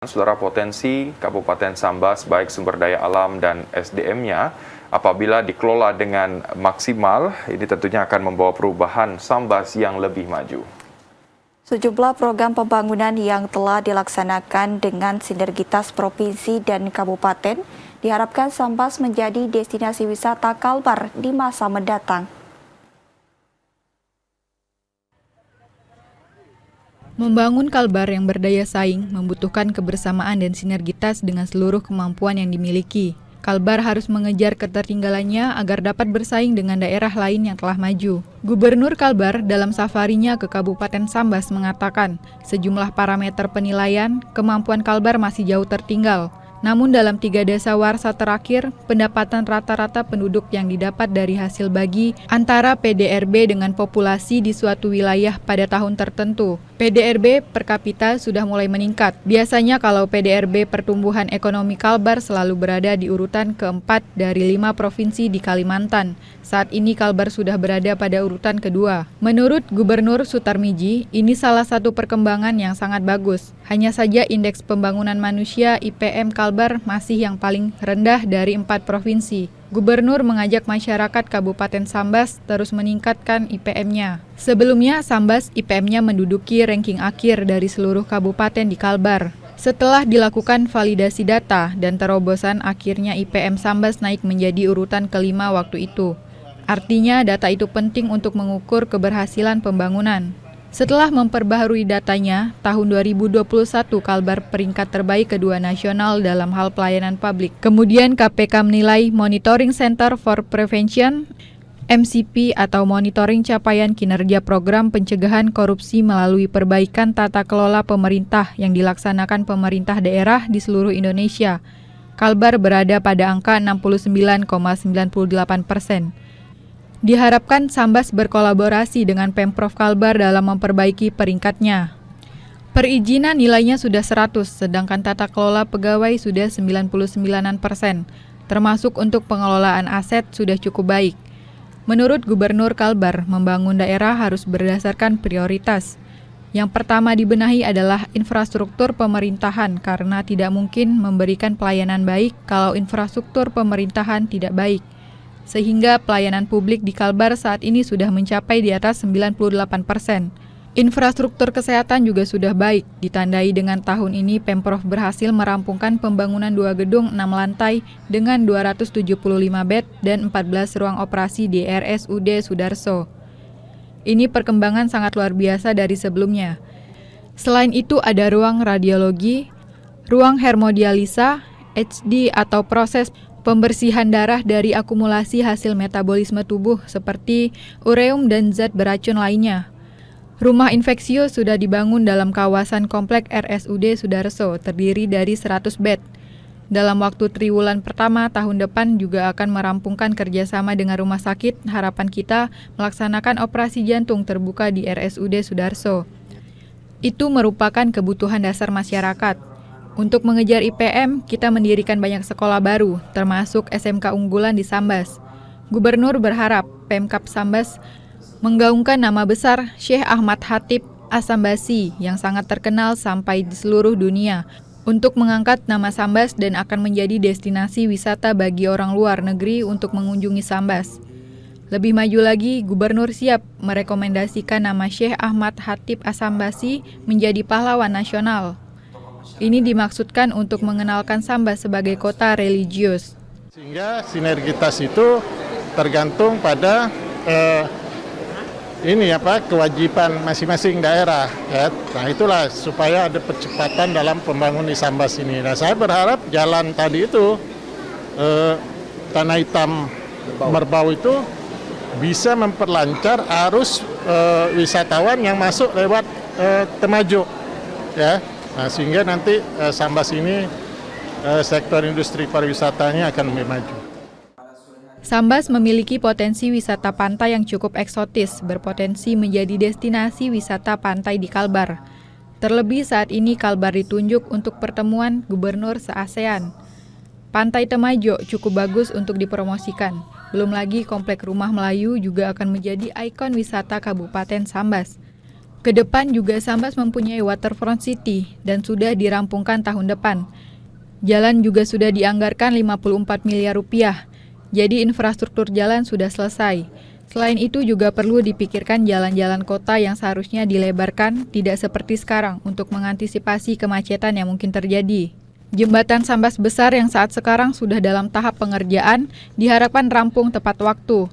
Saudara, potensi Kabupaten Sambas baik sumber daya alam dan SDM-nya apabila dikelola dengan maksimal, ini tentunya akan membawa perubahan Sambas yang lebih maju. Sejumlah program pembangunan yang telah dilaksanakan dengan sinergitas provinsi dan kabupaten diharapkan Sambas menjadi destinasi wisata Kalbar di masa mendatang. Membangun Kalbar yang berdaya saing membutuhkan kebersamaan dan sinergitas dengan seluruh kemampuan yang dimiliki. Kalbar harus mengejar ketertinggalannya agar dapat bersaing dengan daerah lain yang telah maju. Gubernur Kalbar dalam safarinya ke Kabupaten Sambas mengatakan, sejumlah parameter penilaian, kemampuan Kalbar masih jauh tertinggal. Namun dalam 3 desa warsa terakhir, pendapatan rata-rata penduduk yang didapat dari hasil bagi antara PDRB dengan populasi di suatu wilayah pada tahun tertentu. PDRB per kapita sudah mulai meningkat. Biasanya kalau PDRB pertumbuhan ekonomi Kalbar selalu berada di urutan keempat dari 5 provinsi di Kalimantan. Saat ini Kalbar sudah berada pada urutan kedua. Menurut Gubernur Sutarmiji, ini salah satu perkembangan yang sangat bagus. Hanya saja indeks pembangunan manusia IPM Kalbar masih yang paling rendah dari 4 provinsi. Gubernur mengajak masyarakat Kabupaten Sambas terus meningkatkan IPM-nya. Sebelumnya, Sambas IPM-nya menduduki ranking akhir dari seluruh kabupaten di Kalbar. Setelah dilakukan validasi data dan terobosan, akhirnya IPM Sambas naik menjadi urutan kelima waktu itu. Artinya, data itu penting untuk mengukur keberhasilan pembangunan. Setelah memperbaharui datanya, tahun 2021 Kalbar peringkat terbaik kedua nasional dalam hal pelayanan publik. Kemudian KPK menilai Monitoring Center for Prevention MCP atau monitoring capaian kinerja program pencegahan korupsi melalui perbaikan tata kelola pemerintah yang dilaksanakan pemerintah daerah di seluruh Indonesia. Kalbar berada pada angka 69,98%. Diharapkan Sambas berkolaborasi dengan Pemprov Kalbar dalam memperbaiki peringkatnya. Perizinan nilainya sudah 100, sedangkan tata kelola pegawai sudah 99%, termasuk untuk pengelolaan aset sudah cukup baik. Menurut Gubernur Kalbar, membangun daerah harus berdasarkan prioritas. Yang pertama dibenahi adalah infrastruktur pemerintahan karena tidak mungkin memberikan pelayanan baik kalau infrastruktur pemerintahan tidak baik. Sehingga pelayanan publik di Kalbar saat ini sudah mencapai di atas 98%. Infrastruktur kesehatan juga sudah baik, ditandai dengan tahun ini Pemprov berhasil merampungkan pembangunan 2 gedung 6 lantai dengan 275 bed dan 14 ruang operasi di RSUD Sudarso. Ini perkembangan sangat luar biasa dari sebelumnya. Selain itu ada ruang radiologi, ruang hemodialisa, HD atau proses pembersihan darah dari akumulasi hasil metabolisme tubuh seperti ureum dan zat beracun lainnya. Rumah infeksius sudah dibangun dalam kawasan komplek RSUD Sudarso, terdiri dari 100 bed. Dalam waktu triwulan pertama tahun depan juga akan merampungkan kerjasama dengan rumah sakit. Harapan kita melaksanakan operasi jantung terbuka di RSUD Sudarso. Itu merupakan kebutuhan dasar masyarakat. Untuk mengejar IPM, kita mendirikan banyak sekolah baru, termasuk SMK unggulan di Sambas. Gubernur berharap Pemkab Sambas menggaungkan nama besar Syekh Ahmad Khatib As-Sambasi yang sangat terkenal sampai di seluruh dunia untuk mengangkat nama Sambas dan akan menjadi destinasi wisata bagi orang luar negeri untuk mengunjungi Sambas. Lebih maju lagi, Gubernur siap merekomendasikan nama Syekh Ahmad Khatib As-Sambasi menjadi pahlawan nasional. Ini dimaksudkan untuk mengenalkan Sambas sebagai kota religius. Sehingga sinergitas itu tergantung pada kewajiban masing-masing daerah. Ya. Nah itulah supaya ada percepatan dalam pembangunan Sambas ini. Nah saya berharap jalan tadi itu Tanah Hitam Merbau itu bisa memperlancar arus wisatawan yang masuk lewat Temajuk. Ya. Nah, sehingga nanti Sambas ini sektor industri pariwisatanya akan lebih maju. Sambas memiliki potensi wisata pantai yang cukup eksotis, berpotensi menjadi destinasi wisata pantai di Kalbar. Terlebih saat ini Kalbar ditunjuk untuk pertemuan gubernur se-ASEAN. Pantai Temajuk cukup bagus untuk dipromosikan. Belum lagi Komplek Rumah Melayu juga akan menjadi ikon wisata Kabupaten Sambas. Kedepan juga Sambas mempunyai waterfront city dan sudah dirampungkan tahun depan. Jalan juga sudah dianggarkan 54 miliar rupiah, jadi infrastruktur jalan sudah selesai. Selain itu juga perlu dipikirkan jalan-jalan kota yang seharusnya dilebarkan, tidak seperti sekarang untuk mengantisipasi kemacetan yang mungkin terjadi. Jembatan Sambas besar yang saat sekarang sudah dalam tahap pengerjaan diharapkan rampung tepat waktu.